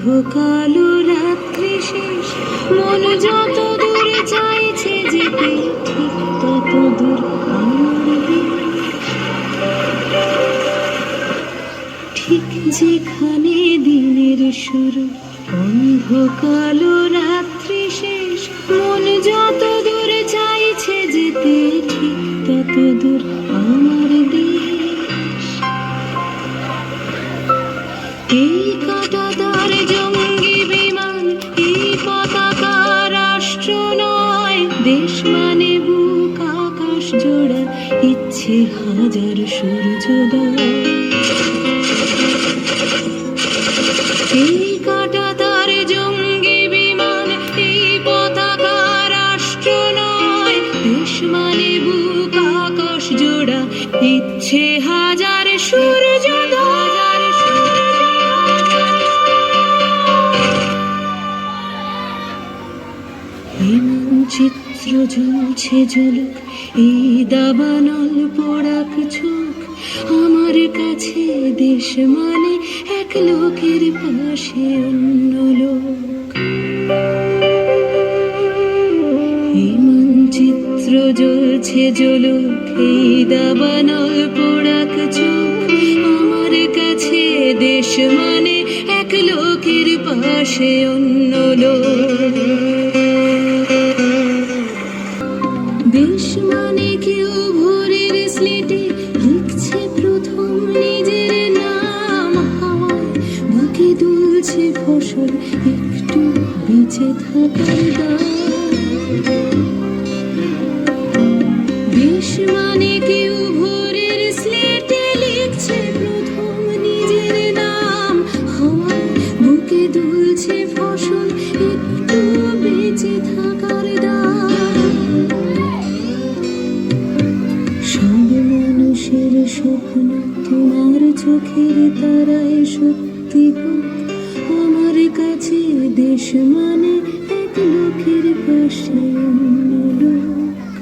অন্ধকালো রাত্রি শেষ, মন যত দূর চাইছে যেতে, ঠিক তত দূর আমার দিন। ঠিক যেখানে দিনের শুরু, অন্ধকালো রাত্রি শেষ, মন যত দূর চাইছে যেতে, ঠিক তত দূর আমার দেশ। এই কাঁটাতার জঙ্গি বিমান, এই পতাকা রাষ্ট্র নয়, দেশ মানে বুক আকাশ জোড়া, ইচ্ছে হাজার সূর্যোদয়। এই কাঁটাতার জঙ্গি বিমান, এই পতাকা রাষ্ট্র নয়, দেশ মানে বুক আকাশ জোড়া, ইচ্ছে হাজার সূর্যোদয়। এই মানচিত্র জ্বলছে ঝলক, এই দাবানল পোড়াক চোখ, আমার কাছে দেশ মানে এক লোকের পাশে অন্য লোক। এই মানচিত্র জ্বলছে ঝলক, এই দাবানল পোড়াক চোখ, আমার কাছে দেশ মানে এক লোকের পাশে অন্য লোক। দেশ মানে কেউ ভোরের স্লেটে লিখছে প্রথম নিজের নাম, হাওয়ায় বুকে দুলছে ফসল, একটু বেঁচে থাকার দাম। দেশ মানে কেউ ভোরের স্লেটে লিখছে প্রথম নিজের নাম, হাওয়ায় বুকে দুলছে ফসল, একটু বেঁচে থাকার দাম। সব মানুষের স্বপ্ন তোমার চোখের তারায় সত্যি হোক, আমার কাছে দেশ মানে এক লোকের পাশে অন্য লোক।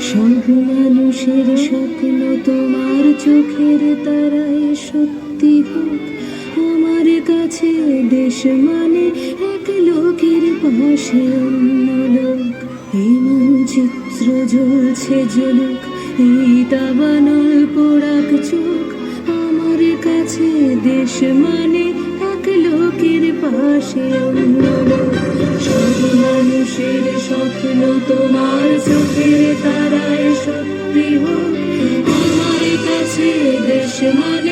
সব মানুষের স্বপ্ন তোমার চোখের তারায় সত্যি হোক, আমার কাছে দেশ মানে এক লোকের পাশে অন্য লোক। এই মানচিত্র জ্বলছে ঝলক, এই দাবানল পোড়াক চোখ, আমার কাছে দেশ মানে এক লোকের পাশে অন্য লোক। সব মানুষের স্বপ্ন তোমার চোখের তারায় সত্যি হোক, আমার কাছে দেশ মানে